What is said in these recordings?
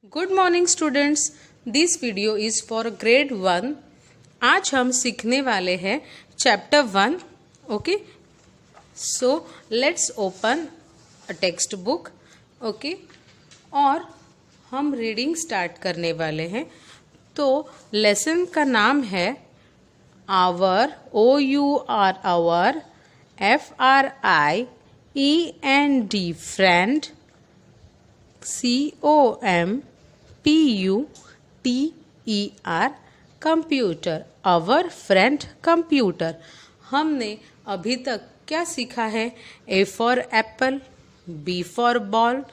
Good morning students, this video is for grade 1। आज हम सीखने वाले हैं chapter 1। Okay, so let's open a text book. Okay, और हम रीडिंग स्टार्ट करने वाले हैं। तो लेसन का नाम है our, OUR our, FRIEND friend, COMPUTER computer, our friend computer. हमने अभी तक क्या सीखा है? A for apple, B for ball,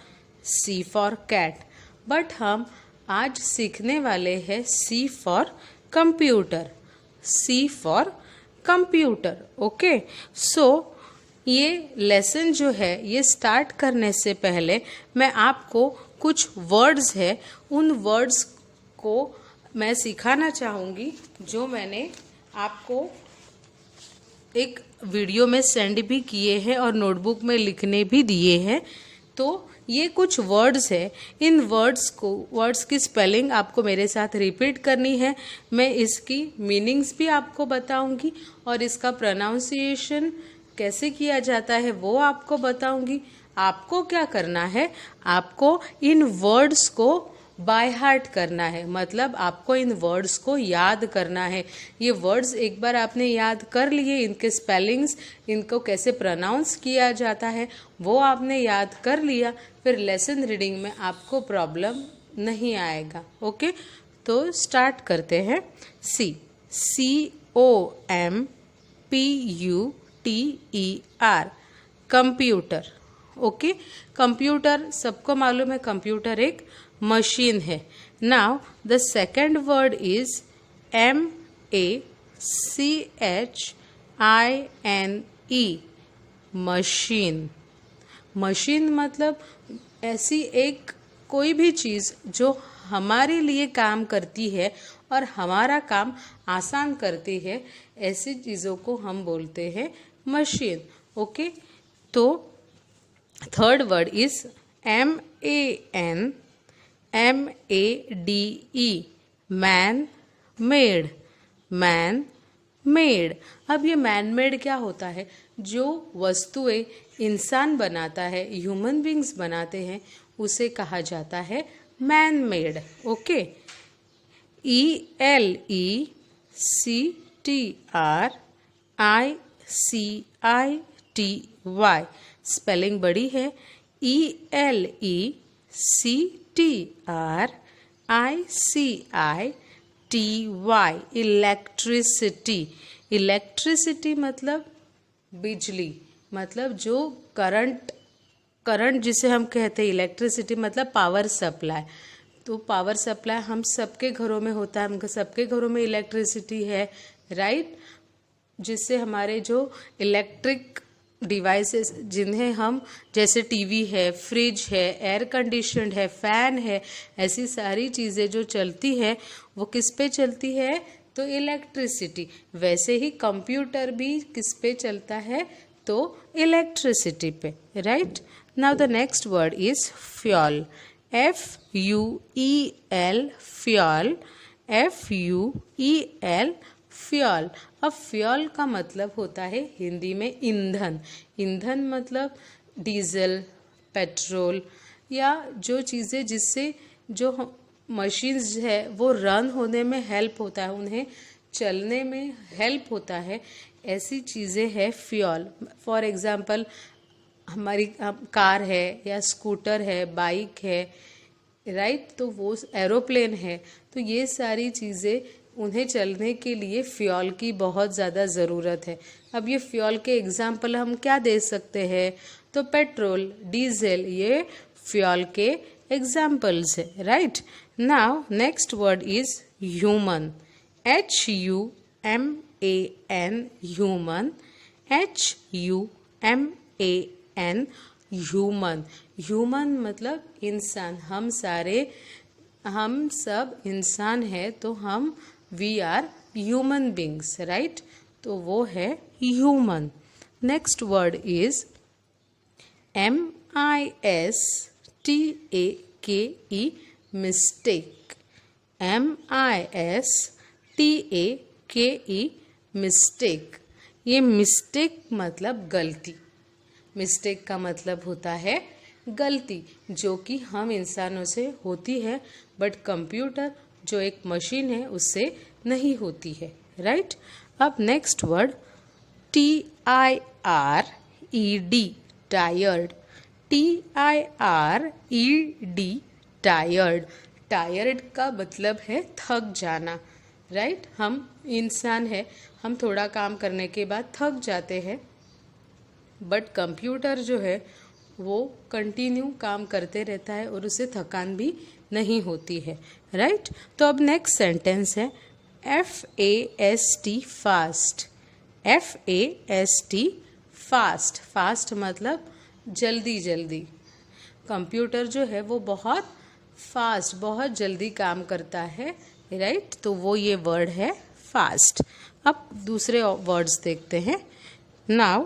C for cat. But हम आज सीखने वाले हैं C for computer. C for computer. Okay, so ये लेसन जो है ये स्टार्ट करने से पहले मैं आपको कुछ वर्ड्स है, उन वर्ड्स को मैं सिखाना चाहूँगी जो मैंने आपको एक वीडियो में सेंड भी किए हैं और नोटबुक में लिखने भी दिए हैं। तो ये कुछ वर्ड्स है, इन वर्ड्स की स्पेलिंग आपको मेरे साथ रिपीट करनी है। मैं इसकी मीनिंग्स भी आपको बताऊंगी और इसका प्रोनाउंसिएशन कैसे किया जाता है वो आपको बताऊंगी। आपको क्या करना है? आपको इन वर्ड्स को बाय हार्ट करना है, मतलब आपको इन वर्ड्स को याद करना है। ये वर्ड्स एक बार आपने याद कर लिए, इनके स्पेलिंग्स, इनको कैसे प्रोनाउंस किया जाता है वो आपने याद कर लिया, फिर लेसन रीडिंग में आपको प्रॉब्लम नहीं आएगा। ओके, तो स्टार्ट करते हैं। COMPUTER computer. ओके, कंप्यूटर सबको मालूम है, कंप्यूटर एक मशीन है। Now the second word is MACHINE, machine. Machine मतलब ऐसी एक कोई भी चीज़ जो हमारे लिए काम करती है और हमारा काम आसान करती है, ऐसी चीज़ों को हम बोलते हैं मशीन। ओके, तो third word is MANMADE, man made. Man made. अब ये मैन मेड क्या होता है? जो वस्तुएं इंसान बनाता है, ह्यूमन बींग्स बनाते हैं, उसे कहा जाता है man made. Okay, ELECTRICITY, spelling बड़ी है। ELECTRICITY, electricity. इलेक्ट्रिसिटी मतलब बिजली, मतलब जो करंट जिसे हम कहते हैं इलेक्ट्रिसिटी मतलब पावर सप्लाई। तो पावर सप्लाई हम सबके घरों में होता है, हम सबके घरों में इलेक्ट्रिसिटी है, राइट? जिससे हमारे जो इलेक्ट्रिक डिवाइसेस जिन्हें हम, जैसे टीवी है, फ्रिज है, एयर कंडीशनड है, फैन है, ऐसी सारी चीज़ें जो चलती है वो किस पे चलती है? तो इलेक्ट्रिसिटी। वैसे ही कंप्यूटर भी किस पे चलता है? तो इलेक्ट्रिसिटी पे, right? Now the next word is fuel. FUEL, fuel. FUEL, fuel. अब फ्यूल का मतलब होता है हिंदी में ईंधन। ईंधन मतलब डीजल, पेट्रोल, या जो चीज़ें जिससे जो मशीन्स है वो रन होने में हेल्प होता है, उन्हें चलने में हेल्प होता है, ऐसी चीज़ें है फ्यूल। फॉर एग्जांपल हमारी कार है या स्कूटर है, बाइक है, राइट? तो वो एरोप्लेन है। तो ये सारी चीज़ें, उन्हें चलने के लिए फ्यूल की बहुत ज़्यादा ज़रूरत है। अब ये फ्यूल के एग्जाम्पल हम क्या दे सकते हैं? तो पेट्रोल, डीजल, ये फ्यूल के एग्जाम्पल्स है, right? Now next word is human. HUMAN, human. HUMAN, human. Human मतलब इंसान। हम सब इंसान है, तो हम we are human beings, right? तो वो है human. Next word is MISTAKE, mistake, MISTAKE, mistake. ये मिस्टेक मतलब गलती, मिस्टेक का मतलब होता है गलती, जो कि हम इंसानों से होती है, बट कंप्यूटर जो एक मशीन है उससे नहीं होती है, राइट। अब next word TIRED, tired, TIRED, tired. Tired का मतलब है थक जाना, राइट। हम इंसान है, हम थोड़ा काम करने के बाद थक जाते हैं, बट कंप्यूटर जो है वो कंटिन्यू काम करते रहता है और उसे थकान भी नहीं होती है, राइट। तो अब नेक्स्ट सेंटेंस है FAST, fast, FAST, fast. Fast मतलब जल्दी जल्दी। कंप्यूटर जो है वो बहुत फास्ट, बहुत जल्दी काम करता है, राइट। तो वो ये वर्ड है फास्ट। अब दूसरे वर्ड्स देखते हैं। Now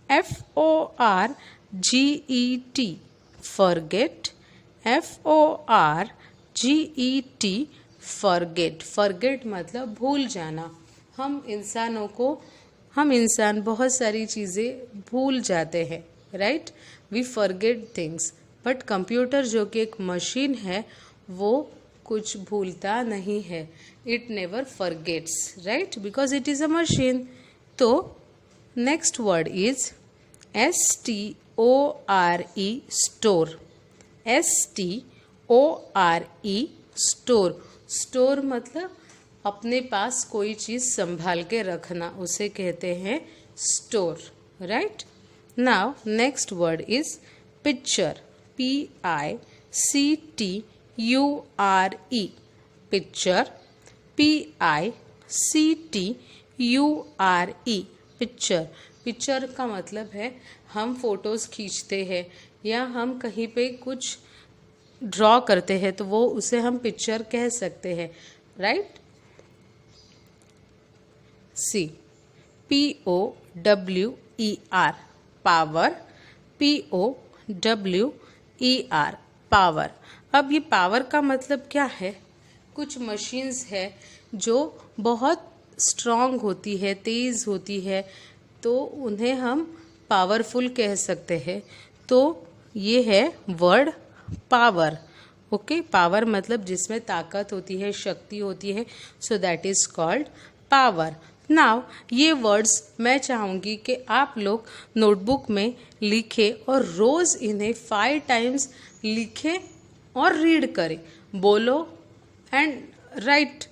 FORGET, forget, FORGET, forget. Forget मतलब भूल जाना। हम इंसान बहुत सारी चीज़ें भूल जाते हैं, right. We forget things, but computer जो कि एक मशीन है वो कुछ भूलता नहीं है। It never forgets, right, because it is a machine. तो next word is STORE, store, STORE, store. Store मतलब अपने पास कोई चीज़ संभाल के रखना, उसे कहते हैं store, right. Now next word is picture, PICTURE, picture, PICTURE, picture. Picture का मतलब है हम फोटोज़ खींचते हैं या हम कहीं पे कुछ ड्रॉ करते हैं तो वो उसे हम पिक्चर कह सकते हैं, right. C, POWER, power, POWER, power. अब ये पावर का मतलब क्या है? कुछ मशीन्स है जो बहुत स्ट्रॉन्ग होती है, तेज़ होती है, तो उन्हें हम पावरफुल कह सकते हैं। तो ये है वर्ड पावर, ओके। पावर मतलब जिसमें ताकत होती है, शक्ति होती है, so that is called power. Now ये वर्ड्स मैं चाहूँगी कि आप लोग नोटबुक में लिखें और रोज़ इन्हें 5 टाइम्स लिखें और रीड करें। बोलो and right,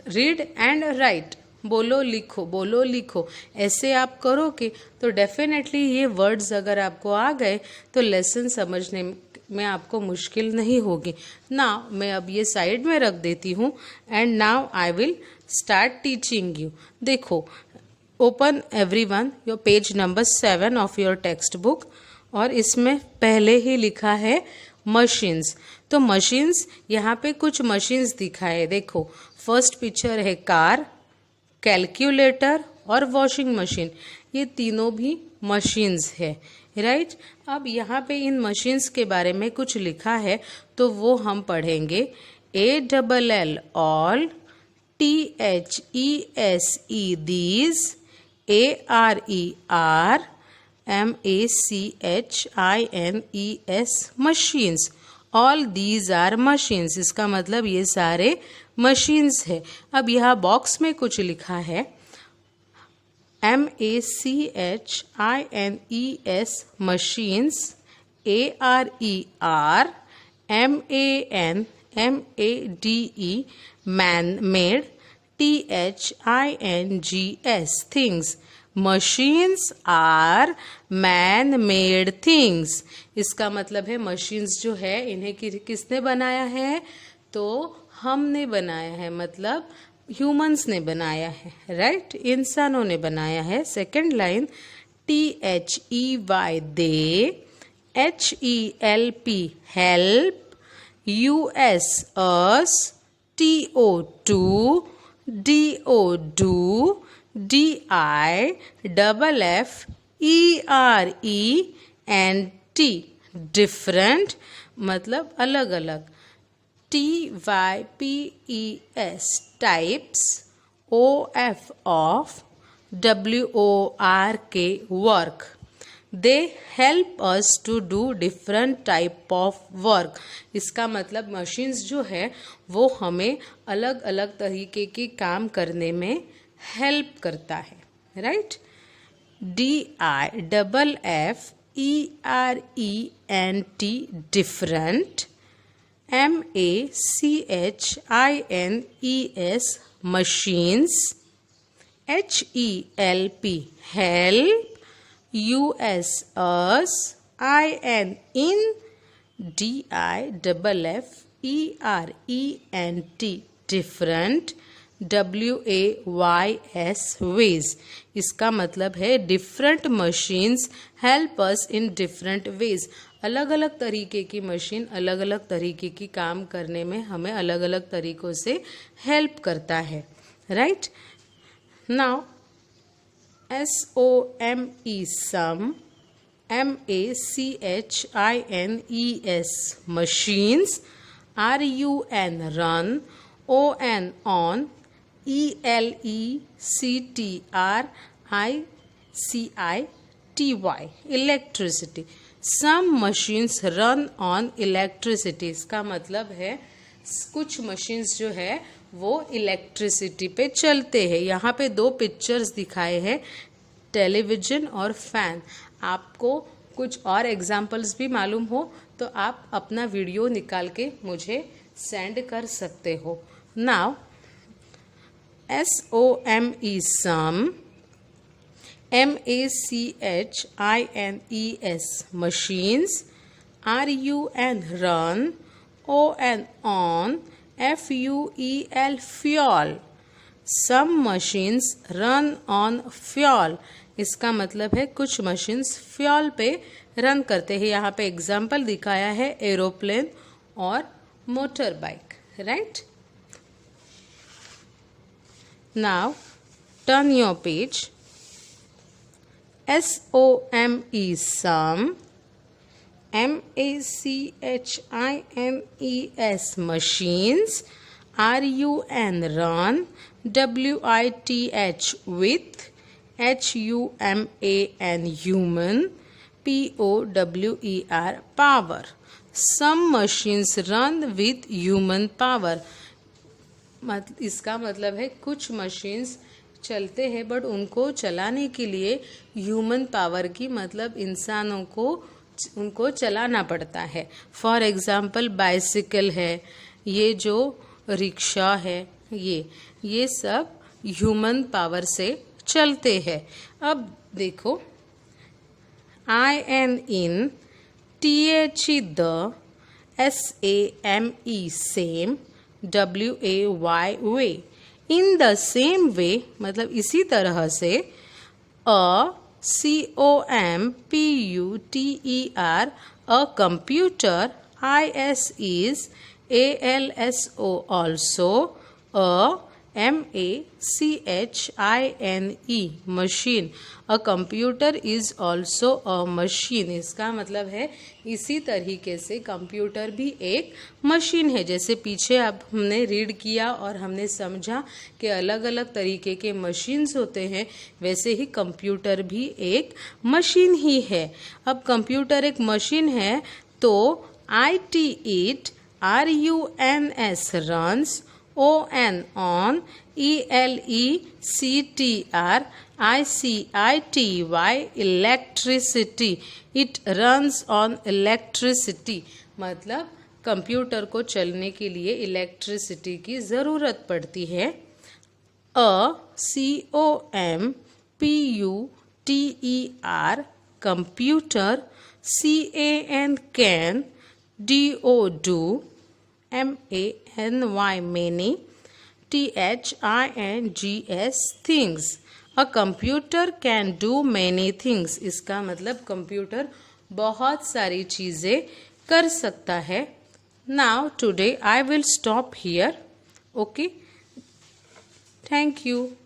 read and right, बोलो लिखो, बोलो लिखो। ऐसे आप करोगे तो डेफिनेटली ये वर्ड्स अगर आपको आ गए तो लेसन समझने में आपको मुश्किल नहीं होगी। नाउ मैं अब ये साइड में रख देती हूँ and now I will start teaching you. देखो, open everyone your page number 7 of your text book, और इसमें पहले ही लिखा है मशीन्स। तो मशीन्स, यहाँ पे कुछ मशीन्स दिखाए। देखो, फर्स्ट पिक्चर है कार, कैलकुलेटर और वॉशिंग मशीन। ये तीनों भी मशीन्स है, राइट। अब यहाँ पे इन मशीन्स के बारे में कुछ लिखा है तो वो हम पढ़ेंगे। ALL, all, THESE, these, ARER, MACHINES, machines, all these are machines. इसका मतलब ये सारे मशीन्स है। अब यहाँ बॉक्स में कुछ लिखा है MACHINES, machines, ARER, MANMADE, man-made, THINGS, things. Machines are man-made things. इसका मतलब है मशीन्स जो है इन्हें किसने बनाया है? तो हमने बनाया है, मतलब ह्यूमंस ने बनाया है, राइट, इंसानों ने बनाया है। Second line, THEY, they, HELP, help, US, us, TO, DO, do, DI, FF, ERE and T, different मतलब अलग अलग। TYPES, types. OF, of. WORK, work. They help us to do different type of work. इसका मतलब machines जो है वो हमें अलग अलग तरीके के काम करने में हेल्प करता है, right. DIFFERENT, different. MACHINES, machines. HELP, help. US, us. IN, DIFFERENT, different. WAYS, ways. इसका मतलब है different machines help us in different ways. अलग अलग तरीके की मशीन अलग अलग तरीके की काम करने में हमें अलग अलग तरीकों से हेल्प करता है, right. Now SOME, some. MACHINES, machines. RUN, run. ON, on. ELECTRICITY, electricity. Some machines run on electricity. इसका मतलब है कुछ मशीन्स जो है वो इलेक्ट्रिसिटी पे चलते हैं. यहाँ पे दो पिक्चर्स दिखाए हैं, टेलीविजन और फैन. आपको कुछ और एग्जाम्पल्स भी मालूम हो तो आप अपना वीडियो निकाल के मुझे सेंड कर सकते हो. Now SOME, some. MACHINES, machines. RUN, run. ON, on. FUEL, fuel. Some machines run on fuel. इसका मतलब है कुछ मशीन्स फ्यूल पे रन करते हैं. यहाँ पे एग्जाम्पल दिखाया है एरोप्लेन और motor bike, right. Now turn your page. SOME, some. MACHINES, machines. RUN, run. WITH, with. HUMAN, human. POWER, power. Some machines run with human power. इसका मतलब है कुछ मशीन्स चलते हैं बट उनको चलाने के लिए ह्यूमन पावर की मतलब इंसानों को उनको चलाना पड़ता है. फॉर एग्जाम्पल बाइसिकल है, ये जो रिक्शा है, ये सब ह्यूमन पावर से चलते हैं. अब देखो IN, THE, the. SAME, same. WAY, way. In the same way, मतलब इसी तरह से. COMPUTER, a computer. IS is ALSO, also. MACHINE, machine. A computer is also a machine. इसका मतलब है इसी तरीके से कंप्यूटर भी एक मशीन है. जैसे पीछे अब हमने रीड किया और हमने समझा कि अलग अलग तरीके के मशीन्स होते हैं, वैसे ही कंप्यूटर भी एक मशीन ही है. अब कंप्यूटर एक मशीन है तो IT, it. RUNS, runs. ON, on. ELECTRICITY, electricity. It runs on electricity. मतलब कंप्यूटर को चलने के लिए इलेक्ट्रिसिटी की ज़रूरत पड़ती है. COMPUTER, computer. CAN, DO, do. MANY, many. THINGS, things. A computer can do many things. इसका मतलब कंप्यूटर बहुत सारी चीज़ें कर सकता है. Now today I will stop here. Okay. Thank you.